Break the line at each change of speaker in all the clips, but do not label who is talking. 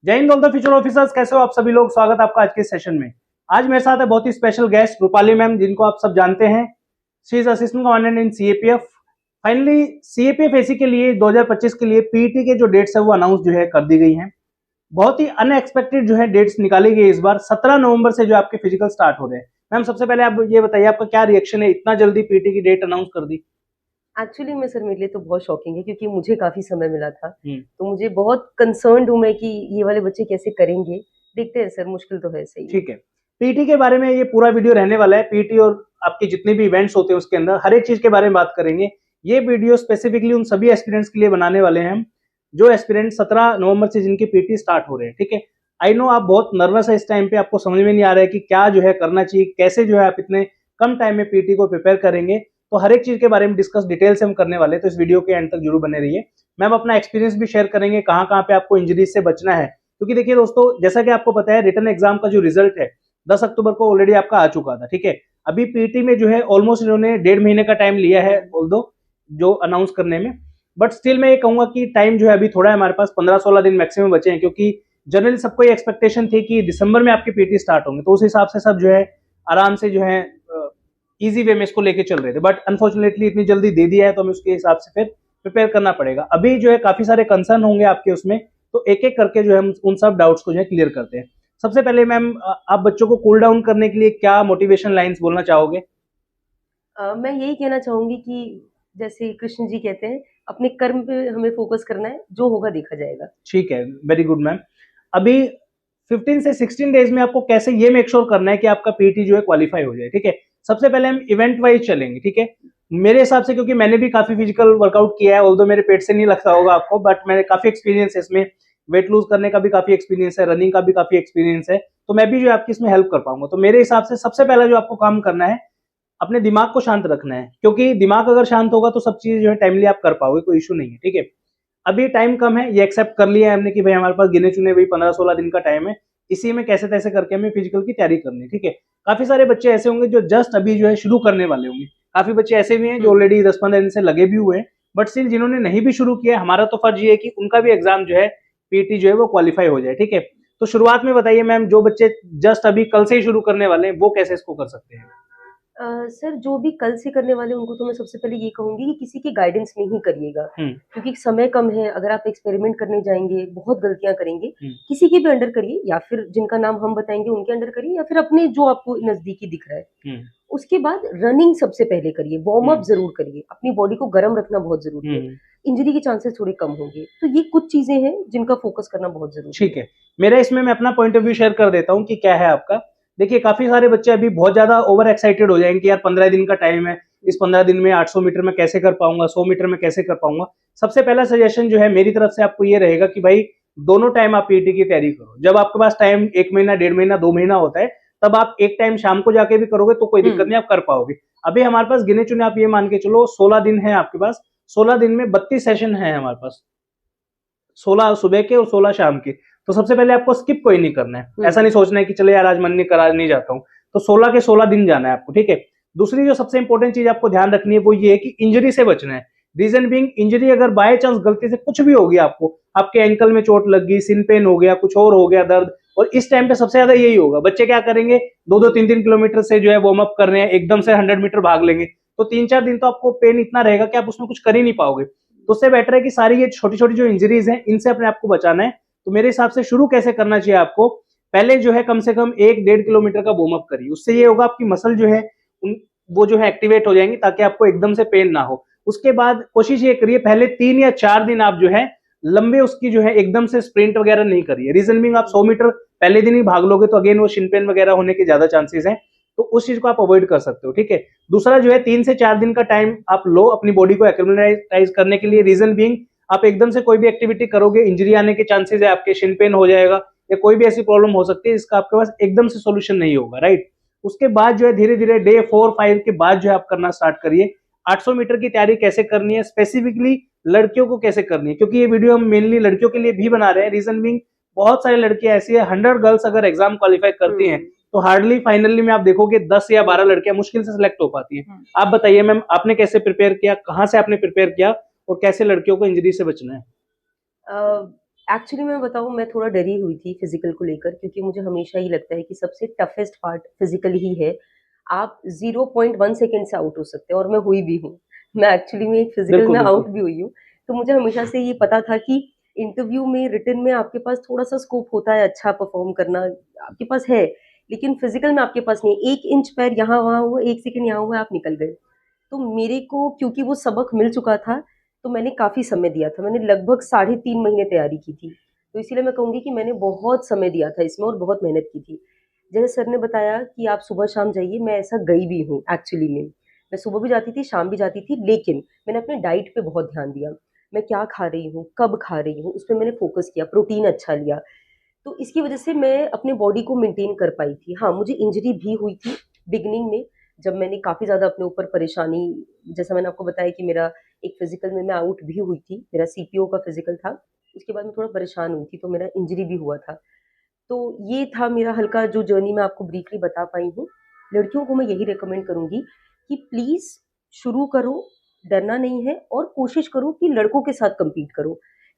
जय Hind all the future officers, कैसे हो आप सभी लोग। स्वागत है आपका आज के सेशन में। आज मेरे साथ है बहुत ही स्पेशल गेस्ट रूपाली मैम, जिनको आप सब जानते हैं। She is assistant commandant in CAPF. Finally CAPF AC के लिए 2025 के लिए पीईटी के जो डेट्स है वो अनाउंस जो है कर दी गई हैं। बहुत ही अनएक्सपेक्टेड जो है डेट्स निकाली गई इस बार। 17 नवंबर से जो आपके फिजिकल स्टार्ट हो रहे हैं। मैम सबसे पहले आप ये बताइए, आपका क्या रिएक्शन है, इतना जल्दी पीईटी की डेट अनाउंस कर दी।
एक्चुअली में सर मेरे लिए तो बहुत शॉकिंग है क्योंकि मुझे काफ़ी समय मिला था। तो मुझे बहुत कंसर्न्ड हूँ मैं कि ये वाले बच्चे कैसे करेंगे। देखते हैं सर, मुश्किल तो है सही।
ठीक है, पीटी के बारे में ये पूरा वीडियो रहने वाला है। पीटी और आपके जितने भी इवेंट्स होते हैं उसके अंदर हर एक चीज के बारे में बात करेंगे। ये वीडियो स्पेसिफिकली उन सभी एस्पिरेंट्स के लिए बनाने वाले हैं हम, जो एस्पिरेंट 17 नवंबर से जिनके पीटी स्टार्ट हो रहे हैं। ठीक है, आई नो आप बहुत नर्वस है इस टाइम पे, आपको समझ में नहीं आ रहा है कि क्या जो है करना चाहिए, कैसे जो है आप इतने कम टाइम में पीटी को प्रिपेयर करेंगे। तो हर एक चीज के बारे में डिस्कस डिटेल से हम करने वाले हैं, तो इस वीडियो के एंड तक जरूर बने रहिए। मैम अपना एक्सपीरियंस भी शेयर करेंगे, कहाँ कहाँ पे आपको इंजरीज से बचना है। क्योंकि देखिए दोस्तों, जैसा कि आपको पता है रिटन एग्जाम का जो रिजल्ट है 10 अक्टूबर को ऑलरेडी आपका आ चुका था। ठीक है, अभी पीटी में जो है ऑलमोस्ट इन्होंने 1.5 महीने का टाइम लिया है ऑल्दो जो अनाउंस करने में। बट स्टिल मैं ये कहूंगा कि टाइम जो है अभी थोड़ा है हमारे पास, 15-16 दिन मैक्सिमम बचे हैं। क्योंकि जनरली सबको ये एक्सपेक्टेशन थी कि दिसंबर में आपके पीटी स्टार्ट होंगे, तो उस हिसाब से सब जो है आराम से जो है इजी वे में इसको लेके चल रहे थे। बट अनफॉर्चुनेटली इतनी जल्दी दे दिया है, तो हमें उसके हिसाब से फिर प्रिपेयर करना पड़ेगा। अभी जो है काफी सारे कंसर्न होंगे आपके उसमें, तो एक एक करके जो है हम उन सब डाउट्स को जो है क्लियर करते हैं। सबसे पहले मैम, आप बच्चों को कूल डाउन करने के लिए क्या मोटिवेशन लाइंस बोलना चाहोगे।
मैं यही कहना चाहूंगी कि जैसे कृष्ण जी कहते हैं, अपने कर्म पे हमें फोकस करना है, जो होगा देखा जाएगा।
ठीक है, वेरी गुड मैम। अभी 15 से 16 डेज में आपको कैसे ये मेक श्योर करना है कि आपका पीटी जो है क्वालिफाई हो जाए। ठीक है, सबसे पहले हम इवेंट वाइज चलेंगे। ठीक है, मेरे हिसाब से, क्योंकि मैंने भी काफी फिजिकल वर्कआउट किया है, ऑल्दो मेरे पेट से नहीं लगता होगा आपको, बट मैंने काफी एक्सपीरियंस है इसमें। वेट लूज करने का भी काफी एक्सपीरियंस है, रनिंग का भी काफी एक्सपीरियंस है, तो मैं भी जो आपकी इसमें हेल्प कर पाऊंगा। तो मेरे हिसाब से सबसे पहला जो आपको काम करना है, अपने दिमाग को शांत रखना है। क्योंकि दिमाग अगर शांत होगा तो सब चीज जो है टाइमली आप कर पाओगे, कोई इशू नहीं है। ठीक है, अभी टाइम कम है, ये एक्सेप्ट कर लिया है हमने कि भाई हमारे पास गिने चुने वही 15-16 दिन का टाइम है। इसी में कैसे तैसे करके हमें फिजिकल की तैयारी करनी है। ठीक है, काफी सारे बच्चे ऐसे होंगे जो जस्ट अभी जो है शुरू करने वाले होंगे। काफी बच्चे ऐसे भी हैं जो ऑलरेडी 10-15 दिन से लगे भी हुए हैं। बट स्टिल जिन्होंने नहीं भी शुरू किया, हमारा तो फर्ज ये है कि उनका भी एग्जाम जो है पीटी जो है वो क्वालिफाई हो जाए। ठीक है, तो शुरुआत में बताइए मैम, जो बच्चे जस्ट अभी कल से ही शुरू करने वाले हैं वो कैसे इसको कर सकते हैं।
सर जो भी कल से करने वाले हैं, उनको तो मैं सबसे पहले ये कहूंगी कि किसी की गाइडेंस में ही करिएगा। क्योंकि समय कम है, अगर आप एक्सपेरिमेंट करने जाएंगे बहुत गलतियां करेंगे। किसी के भी अंडर करिए, या फिर जिनका नाम हम बताएंगे उनके अंडर करिए, या फिर अपने जो आपको नजदीकी दिख रहा है। उसके बाद रनिंग सबसे पहले करिए, वार्म अप जरूर करिए, अपनी बॉडी को गर्म रखना बहुत जरूरी है। इंजरी के चांसेस थोड़े कम होंगे। तो ये कुछ चीजें हैं जिनका फोकस करना बहुत जरूरी है।
ठीक है, मेरा इसमें मैं अपना पॉइंट ऑफ व्यू शेयर कर देता हूँ कि क्या है आपका। देखिए, काफी सारे बच्चे अभी बहुत ज्यादा ओवर एक्साइटेड हो जाएंगे कि यार 15 दिन का टाइम है, इस 15 दिन में 800 मीटर में कैसे कर पाऊंगा, 100 मीटर में कैसे कर पाऊंगा। सबसे पहला सजेशन जो है मेरी तरफ से आपको ये रहेगा कि भाई दोनों टाइम आप पीटी की तैयारी करो। जब आपके पास टाइम 1 महीना, 1.5 महीना, 2 महीना होता है, तब आप एक टाइम शाम को जाके भी करोगे तो कोई दिक्कत नहीं, आप कर पाओगे। अभी हमारे पास गिने चुने आप ये मान के चलो 16 दिन है आपके पास। 16 दिन में 32 सेशन है हमारे पास, 16 सुबह के और 16 शाम के। तो सबसे पहले आपको स्किप कोई नहीं करना है। ऐसा नहीं सोचना है कि चले यार आज मन नहीं कर, आज नहीं जाता हूँ। तो 16 के 16 दिन जाना है आपको। ठीक है, दूसरी जो सबसे इंपॉर्टेंट चीज आपको ध्यान रखनी है वो ये है कि इंजरी से बचना है। रीजन बीइंग, इंजरी अगर बाय चांस गलती से कुछ भी होगी, आपको आपके एंकल में चोट लग गई, सिन पेन हो गया, कुछ और हो गया दर्द, और इस टाइम पे सबसे ज्यादा यही होगा। बच्चे क्या करेंगे, 2-2, 3-3 किलोमीटर से जो है वार्म अप कर रहे हैं, एकदम से 100 मीटर भाग लेंगे, तो 3-4 दिन तो आपको पेन इतना रहेगा कि आप उसमें कुछ कर ही नहीं पाओगे। तो उससे बेटर है कि सारी ये छोटी छोटी जो इंजरीज हैं इनसे अपने आप को बचाना है। तो मेरे हिसाब से शुरू कैसे करना चाहिए आपको, पहले जो है कम से कम 1-1.5 किलोमीटर का वार्म अप करिए। उससे ये होगा आपकी मसल जो है वो जो है एक्टिवेट हो जाएंगी, ताकि आपको एकदम से पेन ना हो। उसके बाद कोशिश ये करिए पहले 3 या 4 दिन आप जो है लंबे उसकी जो है एकदम से स्प्रिंट वगैरह नहीं करिए। रीजन बीइंग, आप 100 मीटर पहले दिन ही भाग लोगे तो अगेन वो शिन पेन वगैरह होने के ज्यादा चांसेस हैं। तो उस चीज को आप अवॉइड कर सकते हो। ठीक है, दूसरा जो है 3 से 4 दिन का टाइम आप लो अपनी बॉडी को एक्लिमेटाइज करने के लिए। रीजन बीइंग, आप एकदम से कोई भी एक्टिविटी करोगे, इंजरी आने के चांसेस है, आपके शिन पेन हो जाएगा या कोई भी ऐसी प्रॉब्लम हो सकती है, इसका आपके पास एकदम से सोल्यूशन नहीं होगा। राइट, उसके बाद जो है धीरे धीरे डे 4-5 के बाद जो है आप करना स्टार्ट करिए। 800 मीटर की तैयारी कैसे करनी है, स्पेसिफिकली लड़कियों को कैसे करनी है, क्योंकि ये वीडियो हम मेनली लड़कियों के लिए भी बना रहे हैं। रीजन बीइंग, बहुत सारी लड़कियां ऐसी है, 100 गर्ल्स अगर एग्जाम क्वालिफाई करती हैं तो हार्डली फाइनली में आप देखोगे 10 या 12 लड़कियां मुश्किल से सिलेक्ट हो पाती हैं। आप बताइए मैम, आपने कैसे प्रिपेयर किया, कहाँ से आपने प्रिपेयर किया, और कैसे लड़कियों को इंजरी से बचना है।
एक्चुअली मैं बताऊँ, मैं थोड़ा डरी हुई थी फिज़िकल को लेकर, क्योंकि मुझे हमेशा ही लगता है कि सबसे टफ़ेस्ट पार्ट फिज़िकल ही है। आप 0.1 सेकंड से आउट हो सकते हैं, और मैं हुई भी हूँ। मैं एक्चुअली में एक फिज़िकल
बिल्कुल
में
बिल्कुल।
आउट भी हुई हूँ। तो मुझे हमेशा से ये पता था कि इंटरव्यू में, रिटन में आपके पास थोड़ा-सा स्कोप होता है अच्छा परफ़ॉर्म करना, आपके पास है। लेकिन फिज़िकल में आपके पास नहीं है। 1 इंच पैर यहाँ-वहाँ हुआ, 1 सेकंड यहाँ हुआ, आप निकल गए। तो मेरे को क्योंकि वो सबक मिल चुका था, तो मैंने काफ़ी समय दिया था। मैंने लगभग साढ़े 3 महीने तैयारी की थी। तो इसीलिए मैं कहूँगी कि मैंने बहुत समय दिया था इसमें और बहुत मेहनत की थी। जैसे सर ने बताया कि आप सुबह-शाम जाइए, मैं ऐसा गई भी हूँ एक्चुअली में। मैं सुबह भी जाती थी, शाम भी जाती थी, लेकिन मैंने अपने डाइट पे बहुत ध्यान दिया। मैं क्या खा रही हूँ, कब खा रही हूँ, उस पे मैंने फ़ोकस किया, प्रोटीन अच्छा लिया। तो इसकी वजह से मैं अपने बॉडी को मेंटेन कर पाई थी। हाँ, मुझे इंजरी भी हुई थी बिगिनिंग में, जब मैंने काफ़ी ज़्यादा अपने ऊपर परेशानी, जैसा मैंने आपको बताया कि मेरा एक फिज़िकल में मैं आउट भी हुई थी, मेरा सीपीओ का फिज़िकल था। उसके बाद मैं थोड़ा परेशान हुई थी, तो मेरा इंजरी भी हुआ था। तो ये था मेरा हल्का जो जर्नी मैं आपको ब्रीफली बता पाई हूँ। लड़कियों को मैं यही रिकमेंड करूँगी कि प्लीज़ शुरू करो, डरना नहीं है, और कोशिश करो कि लड़कों के साथ कम्पीट करो,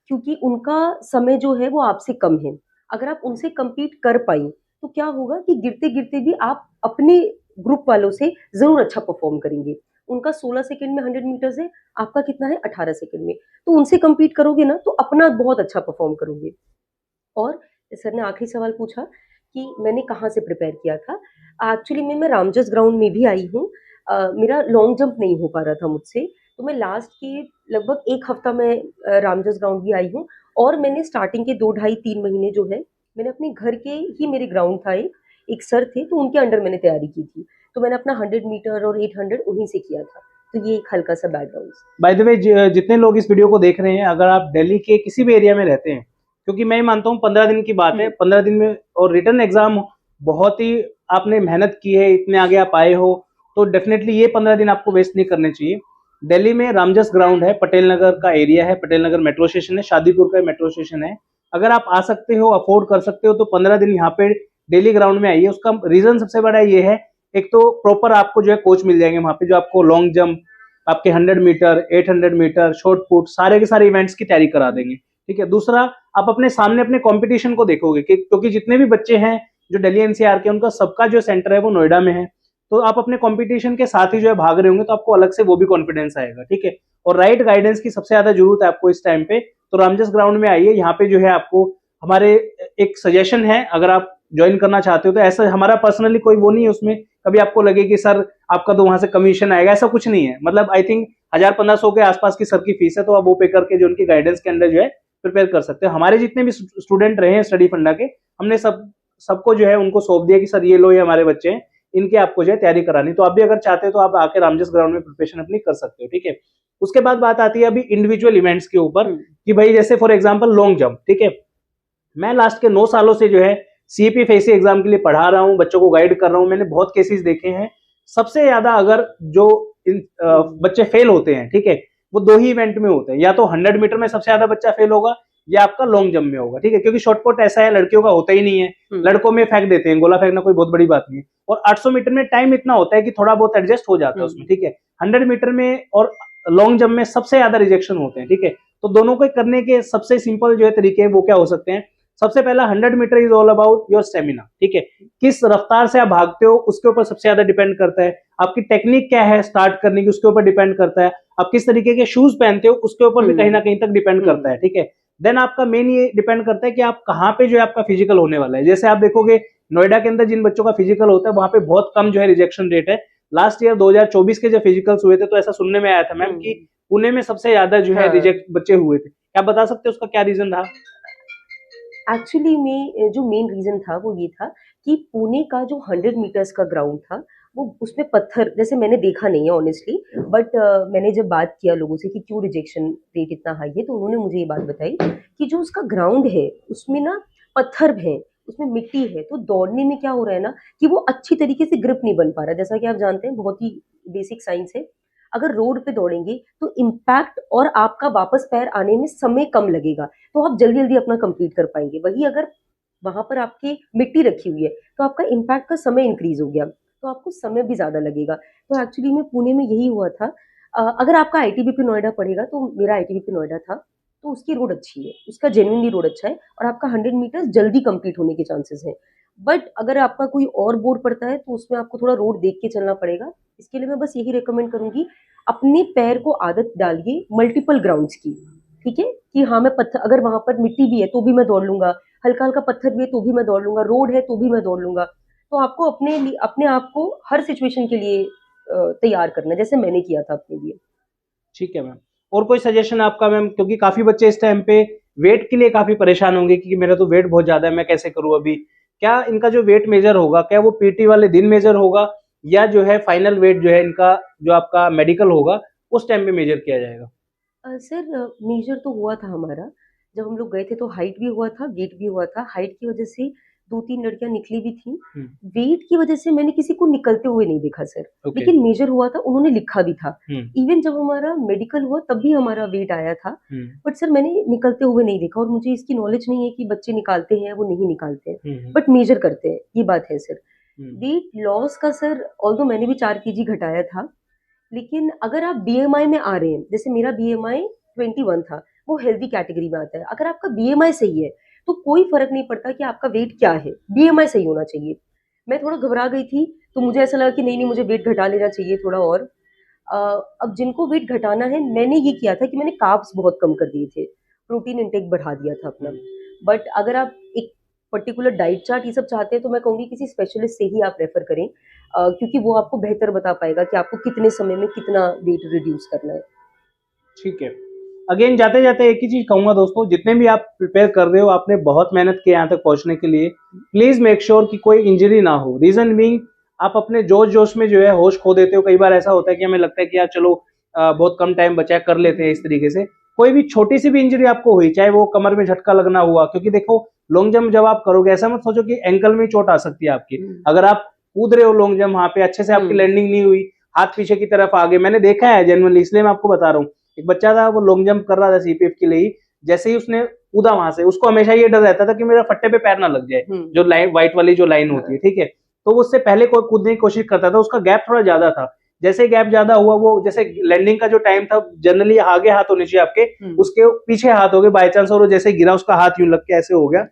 क्योंकि उनका समय जो है वो आपसे कम है। अगर आप उनसे कम्पीट कर पाईं, तो क्या होगा कि गिरते-गिरते भी आप अपने ग्रुप वालों से ज़रूर अच्छा परफ़ॉर्म करेंगे। उनका 16 सेकंड में 100 मीटर्स है, आपका कितना है 18 सेकंड में। तो उनसे कम्पीट करोगे ना, तो अपना बहुत अच्छा परफ़ॉर्म करोगे। और सर ने आखिरी सवाल पूछा कि मैंने कहाँ से प्रिपेयर किया था। एक्चुअली में मैं रामजस ग्राउंड में भी आई हूँ। मेरा लॉन्ग जंप नहीं हो पा रहा था मुझसे, तो मैं लास्ट के लगभग 1 हफ्ता मैं रामजस ग्राउंड भी आई हूँ, और मैंने स्टार्टिंग के 2 ढाई 3 महीने जो है, मैंने अपने घर के ही, मेरे ग्राउंड था एक सर थे, तो उनके अंडर मैंने तैयारी की थी। तो मैंने अपना 100 मीटर और 800 उन्हीं से किया था। तो ये एक हल्का-सा बैकग्राउंड।
बाय द वे, जितने लोग इस वीडियो को देख रहे हैं, अगर आप दिल्ली के किसी भी एरिया में रहते हैं, क्योंकि मैं मानता हूँ 15 दिन की बात है,
हुँ।
15 दिन में और रिटर्न एग्जाम, बहुत ही आपने मेहनत की है, इतने आगे आप आए हो, तो डेफिनेटली ये 15 दिन आपको वेस्ट नहीं करने चाहिए। दिल्ली में रामजस ग्राउंड है, पटेल नगर का एरिया है, पटेल नगर मेट्रो स्टेशन है, शादीपुर का मेट्रो स्टेशन है। अगर आप आ सकते हो, अफोर्ड कर सकते हो, तो 15 दिन यहाँ पे डेली ग्राउंड में आइए। उसका रीजन सबसे बड़ा ये है, एक तो प्रॉपर आपको जो है कोच मिल जाएंगे वहां पे, जो आपको लॉन्ग जंप, आपके 100 मीटर, 800 मीटर, शॉर्ट पुट, सारे के सारे इवेंट्स की तैयारी करा देंगे। ठीक है। दूसरा, आप अपने सामने अपने कंपटीशन को देखोगे, क्योंकि जितने भी बच्चे हैं जो दिल्ली एनसीआर के, उनका सबका जो सेंटर है वो नोएडा में है। तो आप अपने कंपटीशन के साथ ही जो है भाग रहे होंगे, तो आपको अलग से वो भी कॉन्फिडेंस आएगा। ठीक है। और राइट गाइडेंस की सबसे ज्यादा जरूरत है आपको इस टाइम पे। तो रामजस ग्राउंड में आइए, यहाँ पे जो है आपको हमारे एक सजेशन है, अगर आप ज्वाइन करना चाहते हो तो। ऐसा हमारा पर्सनली कोई वो नहीं है उसमें, कभी आपको लगे कि सर आपका तो वहां से कमीशन आएगा, ऐसा कुछ नहीं है। मतलब आई थिंक 1000-1500 के आसपास की सर की फीस है, तो आप वो पे करके जो उनकी गाइडेंस के अंडर जो है प्रिपेयर कर सकते हो। हमारे जितने भी स्टूडेंट रहे हैं स्टडी फंडा के, हमने सबको जो है उनको सौंप दिया कि सर ये लो, ये हमारे बच्चे हैं, इनके आपको जो है तैयारी करानी। तो आप भी अगर चाहते हो तो आप आके रामजस ग्राउंड में प्रिपरेशन अपनी कर सकते हो। ठीक है। उसके बाद बात आती है अभी इंडिविजुअल इवेंट्स के ऊपर,
हुँ।
कि भाई जैसे फॉर एग्जांपल लॉन्ग जंप। ठीक है। मैं लास्ट के 9 सालों से जो है सीपीएफएसी एग्जाम के लिए पढ़ा रहा हूँ, बच्चों को गाइड कर रहा हूँ। मैंने बहुत केसेस देखे हैं। सबसे ज्यादा अगर जो बच्चे फेल होते हैं, ठीक है, वो दो ही इवेंट में होते हैं। या तो 100 मीटर में सबसे ज्यादा बच्चा फेल होगा, या आपका लॉन्ग जंप में होगा। ठीक है। क्योंकि शॉर्टपुट ऐसा है, लड़कियों का होता ही नहीं है।
हुँ।
लड़कों में फेंक देते हैं, गोला फेंकना कोई बहुत बड़ी बात नहीं है। और 800 मीटर में टाइम इतना होता है कि थोड़ा बहुत एडजस्ट हो जाता है उसमें।
हुँ।
ठीक है। 100 मीटर में और लॉन्ग जंप में सबसे ज्यादा रिजेक्शन होते हैं। ठीक है। तो दोनों को करने के सबसे सिंपल जो है तरीके हैं वो क्या हो सकते हैं। सबसे पहला, 100 metre is all about your stamina. ठीक है। किस रफ्तार से आप भागते हो उसके ऊपर सबसे ज्यादा डिपेंड करता है। आपकी टेक्निक क्या है स्टार्ट करने की, उसके ऊपर डिपेंड करता है। आप किस तरीके के शूज पहनते हो उसके ऊपर भी कहीं ना
हुँ।
कहीं तक डिपेंड करता है। ठीक है। देन आपका मेन ये डिपेंड करता है कि आप कहाँ पे जो है आपका फिजिकल होने वाला है। जैसे आप देखोगे नोएडा के अंदर जिन बच्चों का फिजिकल होता है, वहां पे बहुत कम जो है रिजेक्शन रेट है। लास्ट ईयर 2024 के जब फिजिकल्स हुए थे, तो ऐसा सुनने में आया था मैम कि
हुँ।
पुणे में सबसे ज्यादा जो है
हाँ।
रिजेक्ट बच्चे हुए थे। क्या बता सकते हो उसका क्या रीजन रहा।
एक्चुअली में जो मेन रीज़न था वो ये था कि पुणे का जो 100 मीटर्स का ग्राउंड था, वो उसमें पत्थर, जैसे मैंने देखा नहीं है ऑनेस्टली, बट मैंने जब बात किया लोगों से कि क्यों रिजेक्शन रेट इतना हाई है, तो उन्होंने मुझे ये बात बताई कि जो उसका ग्राउंड है उसमें ना पत्थर हैं, उसमें मिट्टी है, तो दौड़ने में क्या हो रहा है ना कि वो अच्छी तरीके से ग्रिप नहीं बन पा रहा है। जैसा कि आप जानते हैं, बहुत ही बेसिक साइंस है। अगर रोड पे दौड़ेंगे तो इम्पैक्ट और आपका वापस पैर आने में समय कम लगेगा, तो आप जल्दी-जल्दी अपना कंप्लीट कर पाएँगे। वहीं अगर वहाँ पर आपकी मिट्टी रखी हुई है, तो आपका इम्पैक्ट का समय इंक्रीज़ हो गया, तो आपको समय भी ज़्यादा लगेगा। तो एक्चुअली में पुणे में यही हुआ था। अगर आपका आईटीबीपी नोएडा पड़ेगा, तो मेरा आईटीबीपी नोएडा था, तो उसकी रोड अच्छी है, उसका जेन्युइनली रोड अच्छा है और आपका 100 मीटर्स जल्दी कंप्लीट होने के चांसेस हैं। बट अगर आपका कोई और बोर्ड पड़ता है तो उसमें आपको थोड़ा रोड देख के चलना पड़ेगा। इसके लिए मैं बस यही रिकमेंड करूंगी, अपने पैर को आदत डालिए मल्टीपल ग्राउंड्स की, ठीक है, कि हाँ मैं पत्थर, अगर वहां पर मिट्टी भी है तो भी मैं दौड़ लूंगा, हल्का हल्का पत्थर भी है तो भी मैं दौड़ लूंगा, रोड है तो भी मैं दौड़ लूंगा। तो आपको अपने आप को हर सिचुएशन के लिए तैयार करना है, जैसे मैंने किया था अपने लिए।
ठीक है मैम। और कोई सजेशन आपका मैम, क्योंकि काफी बच्चे इस टाइम पे वेट के लिए काफी परेशान होंगे कि मेरा तो वेट बहुत ज्यादा है, मैं कैसे करूँ अभी। क्या इनका जो वेट मेजर होगा, क्या वो पीटी वाले दिन मेजर होगा, या जो है फाइनल वेट जो है इनका, जो आपका मेडिकल होगा उस टाइम पे मेजर किया जाएगा?
सर मेजर तो हुआ था हमारा, जब हम लोग गए थे तो हाइट भी हुआ था, वेट भी हुआ था। हाइट की वजह से 2-3 लड़कियां निकली भी थी,
हम्म।
वेट की वजह से मैंने किसी को निकलते हुए नहीं देखा सर।
ओके।
लेकिन मेजर हुआ था, उन्होंने लिखा भी था।
हम्म।
इवन जब हमारा मेडिकल हुआ तब भी हमारा वेट आया था,
हम्म।
बट सर मैंने निकलते हुए नहीं देखा, और मुझे इसकी नॉलेज नहीं है कि बच्चे निकालते हैं वो नहीं निकालते हैं,
हम्म।
बट मेजर करते हैं, ये बात है सर।
हम्म।
वेट लॉस का सर, ऑल्दो मैंने भी 4 kg घटाया था, लेकिन अगर आप बीएमआई में आ रहे हैं, जैसे मेरा बीएमआई 21 था, वो हेल्दी कैटेगरी में आता है। अगर आपका बीएमआई सही है तो कोई फर्क नहीं पड़ता कि आपका वेट क्या है, बीएमआई सही होना चाहिए। मैं थोड़ा घबरा गई थी, तो मुझे ऐसा लगा कि नहीं नहीं, मुझे वेट घटा लेना चाहिए थोड़ा और। अब जिनको वेट घटाना है, मैंने ये किया था कि मैंने कार्ब्स बहुत कम कर दिए थे, प्रोटीन इंटेक बढ़ा दिया था अपना। बट अगर आप एक पर्टिकुलर डाइट चार्ट ये सब चाहते हैं तो मैं कहूँगी किसी स्पेशलिस्ट से ही आप रेफर करें, क्योंकि वो आपको बेहतर बता पाएगा कि आपको कितने समय में कितना वेट रिड्यूस करना है।
ठीक है। अगेन जाते जाते एक ही चीज कहूंगा दोस्तों, जितने भी आप प्रिपेयर कर रहे हो, आपने बहुत मेहनत की यहाँ तक पहुंचने के लिए। प्लीज मेक श्योर कि कोई इंजरी ना हो। रीजन बीइंग, आप अपने जोश जोश में जो है होश खो देते हो। कई बार ऐसा होता है कि हमें लगता है कि यार चलो बहुत कम टाइम बचा है, कर लेते हैं इस तरीके से। कोई भी छोटी सी भी इंजरी आपको हुई, चाहे वो कमर में झटका लगना हुआ, क्योंकि देखो लॉन्ग जंप जब आप करोगे, ऐसा मत सोचो कि एंकल में चोट आ सकती है आपकी। अगर आप कूद रहे हो लॉन्ग जंप, वहां पे अच्छे से आपकी लैंडिंग नहीं हुई, हाथ पीछे की तरफ आ गए, मैंने देखा है जेन्युइनली, इसलिए मैं आपको बता रहा हूँ। एक बच्चा था, वो लॉन्ग जंप कर रहा था सीपीएफ के लिए ही, जैसे ही उसने कूदा वहां से, उसको हमेशा ये डर रहता था कि मेरा फट्टे पे पैर ना लग जाए, जो लाइन व्हाइट वाली जो लाइन होती है, ठीक है। तो वो उससे पहले कोई कूदने की कोशिश करता था, उसका गैप थोड़ा ज्यादा था। जैसे गैप ज्यादा हुआ, वो जैसे लैंडिंग का जो टाइम था, जनरली आगे हाथ होने चाहिए आपके, उसके पीछे हाथ हो गए बाई चांस, और वो जैसे गिरा उसका हाथ यूं लग के ऐसे हो गया,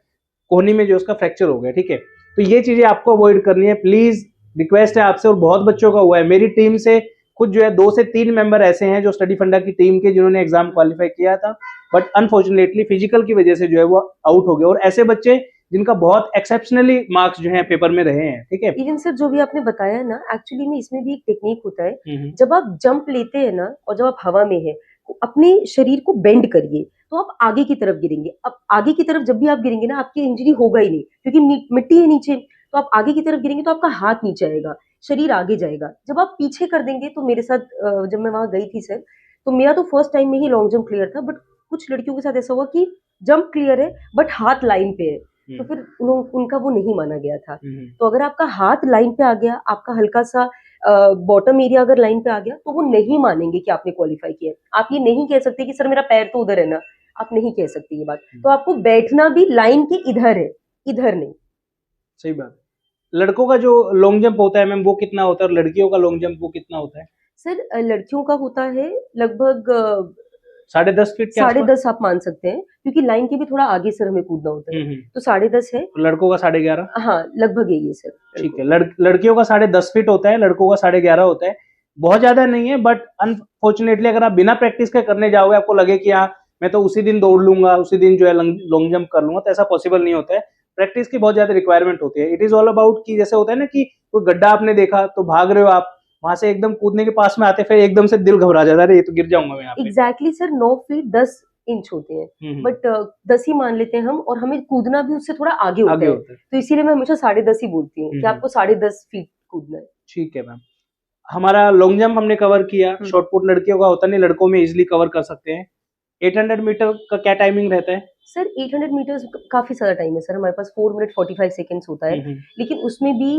कोहनी में जो उसका फ्रैक्चर हो गया, ठीक है। तो ये चीजें आपको अवॉइड करनी है, प्लीज रिक्वेस्ट है आपसे। और बहुत बच्चों का हुआ है, मेरी टीम से खुद जो है 2 से 3 मेंबर ऐसे हैं जो स्टडी फंडा की टीम के, जिन्होंने एग्जाम क्वालिफाई किया था, बट अनफॉर्चुनेटली फिजिकल की वजह से जो है वो आउट हो गए। और ऐसे बच्चे जिनका बहुत एक्सेप्शनली मार्क्स जो है पेपर में रहे हैं, ठीक है।
इवन सर जो भी आपने बताया ना, एक्चुअली में इसमें भी एक टेक्निक होता है। जब आप जंप लेते हैं ना और जब आप हवा में है, अपने शरीर को बेंड करिए, तो आप आगे की तरफ गिरेंगे। अब आगे की तरफ जब भी आप गिरेंगे ना, आपकी इंजरी होगा ही नहीं, क्योंकि मिट्टी है नीचे। तो आप आगे की तरफ गिरेंगे तो आपका हाथ नीचे आएगा, शरीर आगे जाएगा। जब आप पीछे कर देंगे, तो मेरे साथ जब मैं वहां गई थी सर, तो मेरा तो फर्स्ट टाइम में ही लॉन्ग जंप क्लियर था, बट कुछ लड़कियों के साथ ऐसा हुआ कि जंप क्लियर है बट हाथ लाइन पे है, तो फिर उनका वो नहीं माना गया था। तो अगर आपका हाथ लाइन पे आ गया, आपका हल्का सा बॉटम एरिया अगर लाइन पे आ गया, तो वो नहीं मानेंगे कि आपने क्वालिफाई किया। आप ये नहीं कह सकते कि सर मेरा पैर तो उधर है ना, आप नहीं कह सकते ये बात। तो आपको बैठना भी लाइन के इधर है, इधर नहीं।
सही बात। लड़कों का जो लॉन्ग जंप होता है मैम, वो कितना होता है, और लड़कियों का लॉन्ग जंप वो कितना होता है?
सर लड़कियों का होता है लगभग
10.5 फीट के आसपास?
10.5 आप मान सकते हैं, क्योंकि लाइन के भी थोड़ा आगे सर हमें कूदना होता है, तो 10.5 है।
लड़कों का 11.5?
हाँ लगभग यही है सर।
ठीक है। लड़कियों का 10.5 फीट होता है, लड़कों का 11.5 होता है। बहुत ज्यादा नहीं है, बट अनफॉर्चुनेटली अगर आप बिना प्रैक्टिस के करने जाओगे, आपको लगे कि हाँ मैं तो उसी दिन दौड़ लूंगा, उसी दिन जो है लॉन्ग जंप कर लूंगा, तो ऐसा पॉसिबल नहीं होता है। प्रैक्टिस की बहुत ज्यादा रिक्वायरमेंट होती है। इट इज ऑल अबाउट कि जैसे होता है ना कि कोई गड्ढा आपने देखा तो भाग रहे हो आप, वहां से एकदम कूदने के पास में आते फिर एकदम से दिल घबरा जाता है, अरे ये तो गिर जाऊंगा मैं यहाँ पे।
एग्जैक्टली सर 9 फीट 10 इंच होते हैं, बट 10 ही मान लेते हैं हम, और हमें कूदना भी उससे थोड़ा आगे होता है। तो इसीलिए मैं हमेशा 10.5 ही बोलती हूँ कि आपको 10.5 फीट कूदना है।
ठीक है मैम। हमारा लॉन्ग जंप हमने कवर किया, शॉर्ट पुट लड़कियों का होता नहीं, लड़कों में इजिली कवर कर सकते हैं। 800 मीटर का क्या टाइमिंग रहता है?
सर 800 मीटर्स काफी सारा टाइम है सर, हमारे पास 4 मिनट 45 सेकेंड्स होता है। लेकिन उसमें भी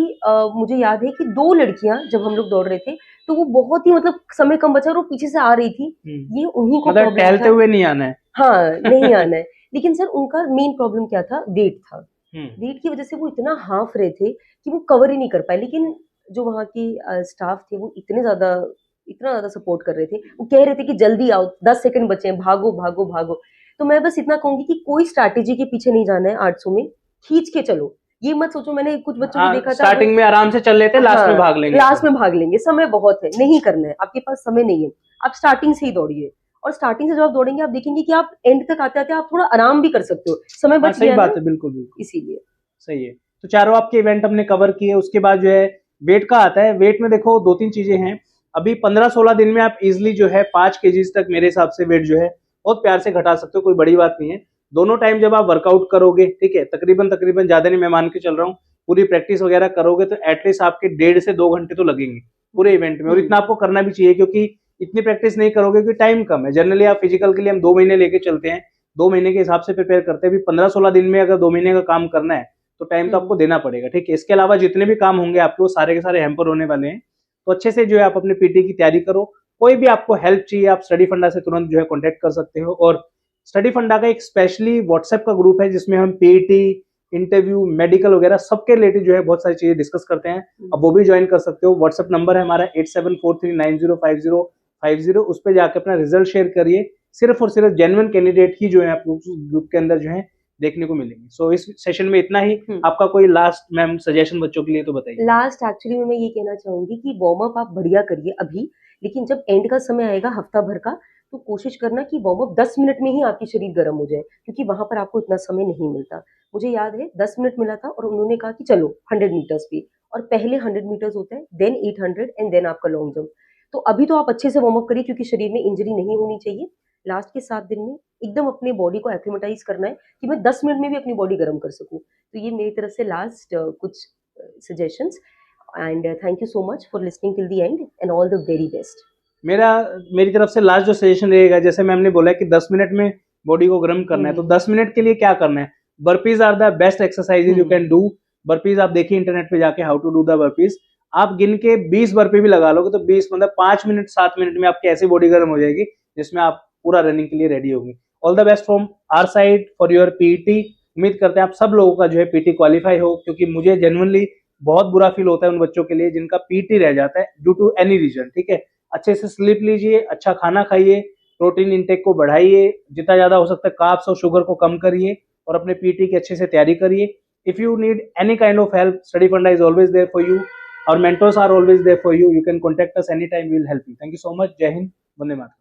मुझे याद है कि 2 लड़कियां जब हम लोग दौड़ रहे थे, तो वो बहुत ही मतलब समय कम बचा और वो पीछे से आ रही थी। ये उन्हीं को
मतलब टहलते हुए नहीं आना है।
हाँ नहीं आना है। लेकिन सर उनका मेन प्रॉब्लम क्या था, वेट था। वेट की वजह से वो इतना हाफ रहे थे कि वो कवर ही नहीं कर पाए। लेकिन जो वहाँ की स्टाफ थे, वो इतना ज्यादा सपोर्ट कर रहे थे। वो कह रहे थे कि जल्दी आओ, 10 सेकंड बचे हैं, भागो भागो भागो। तो मैं बस इतना कहूंगी कि कोई स्ट्रैटेजी के पीछे नहीं जाना है 800 में, खींच के चलो। ये मत सोचो, मैंने कुछ बच्चों को देखा था
स्टार्टिंग में आराम से चल लेते, लास्ट में भाग लेंगे,
लास्ट में भाग लेंगे, समय बहुत है, नहीं करना है, आपके पास समय नहीं है, आप स्टार्टिंग से ही दौड़िए। और स्टार्टिंग से जब आप दौड़ेंगे आप देखेंगे कि आप एंड तक आते आते आप थोड़ा आराम भी कर सकते हो, समय बच
सही
गया
बात
ना,
है, बिल्कुल बिल्कुल
इसीलिए।
सही है। तो चारों आपके इवेंट हमने कवर किए। उसके बाद जो है वेट का आता है। वेट में देखो 2-3 चीजें हैं। अभी 15-16 दिन में आप इजिली जो है 5 केजीज तक मेरे हिसाब से वेट जो है बहुत प्यार से घटा सकते हो, कोई बड़ी बात नहीं है। दोनों टाइम जब आप वर्कआउट करोगे, ठीक है, तकरीबन ज्यादा नहीं मैं मान के चल रहा हूँ, पूरी प्रैक्टिस वगैरह करोगे तो एटलीस्ट आपके 1.5 से 2 घंटे तो लगेंगे पूरे इवेंट में। और इतना आपको करना भी चाहिए, क्योंकि इतनी प्रैक्टिस नहीं करोगे क्योंकि टाइम कम है। जनरली आप फिजिकल के लिए हम 2 महीने लेके चलते हैं, 2 महीने के हिसाब से प्रिपेयर करते हैं। अभी 15-16 दिन में अगर 2 महीने का काम करना है तो टाइम तो आपको देना पड़ेगा, ठीक है। इसके अलावा जितने भी काम होंगे आपके वो सारे के सारे हैम्पर होने वाले हैं। तो अच्छे से जो है आप अपने पीटी की तैयारी करो। कोई भी आपको हेल्प चाहिए आप स्टडी फंडा से तुरंत जो है कॉन्टेक्ट कर सकते हो। और स्टडी फंडा का एक स्पेशली व्हाट्सएप का ग्रुप है जिसमें हम पीटी, इंटरव्यू, मेडिकल वगैरह सबके रिलेटेड जो है बहुत सारी चीजें डिस्कस करते हैं। अब वो भी ज्वाइन कर सकते हो। व्हाट्सएप नंबर है हमारा 8743905050। उस पर जाकर अपना रिजल्ट शेयर करिए। सिर्फ और सिर्फ जेन्युइन कैंडिडेट ही जो है आपको ग्रुप के अंदर जो है देखने को मिलेंगे। सो इस सेशन में इतना ही। आपका कोई लास्ट मैम सजेशन बच्चों के लिए तो बताइए।
लास्ट एक्चुअली मैं ये कहना चाहूंगी कि वार्म अप आप बढ़िया करिए अभी, लेकिन जब एंड का समय आएगा हफ्ता भर का, तो कोशिश करना कि वार्म अप 10 मिनट में ही आपकी शरीर गर्म हो जाए, क्योंकि वहां पर आपको इतना समय नहीं मिलता। मुझे याद है 10 मिनट मिला था और उन्होंने कहा कि चलो 100 मीटर्स पे, और पहले 100 मीटर्स होता है, देन 800 एंड देन आपका लॉन्ग जंप। तो अभी तो आप अच्छे से वार्म अप करिए, क्योंकि शरीर में इंजरी नहीं होनी चाहिए। लास्ट के 7 दिन में एकदम अपने बॉडी को एक्लिमेटाइज करना है कि मैं 10 मिनट में भी अपनी बॉडी गर्म कर सकूं। तो ये मेरी तरफ से लास्ट कुछ suggestions, and thank you so much for listening till the end and all the very best.
मेरी तरफ से लास्ट जो सजेशन रहेगा, जैसे मैम ने बोला है कि 10 मिनट में बॉडी को गर्म करना है, तो 10 मिनट के लिए क्या करना है? Burpees are the best exercises you can do. Burpees आप देखिए इंटरनेट पे जाके how to do the burpees. आप गिन के 20 बर्पी भी लगा लोगे तो 20 मतलब 5 मिनट 7 मिनट में आपकी ऐसी बॉडी गर्म हो जाएगी जिसमें आप पूरा रनिंग के लिए रेडी होंगे। All the best from our side for your PT. उम्मीद करते हैं आप सब लोगों का जो है पीटी क्वालिफाई हो, क्योंकि मुझे जेन्युइनली बहुत बुरा फील होता है उन बच्चों के लिए जिनका पीटी रह जाता है ड्यू टू एनी रीजन, ठीक है। अच्छे से स्लीप लीजिए, अच्छा खाना खाइए, प्रोटीन इंटेक को बढ़ाइए, जितना ज्यादा हो सकता है कार्ब्स और शुगर को कम करिए और अपने पीटी की अच्छे से तैयारी करिए। If you need any kind of help, Study Funda is always there for you. Our mentors are always there for you. You can contact us anytime. We will help you. Thank you so much. Jai Hind. Vande Mataram.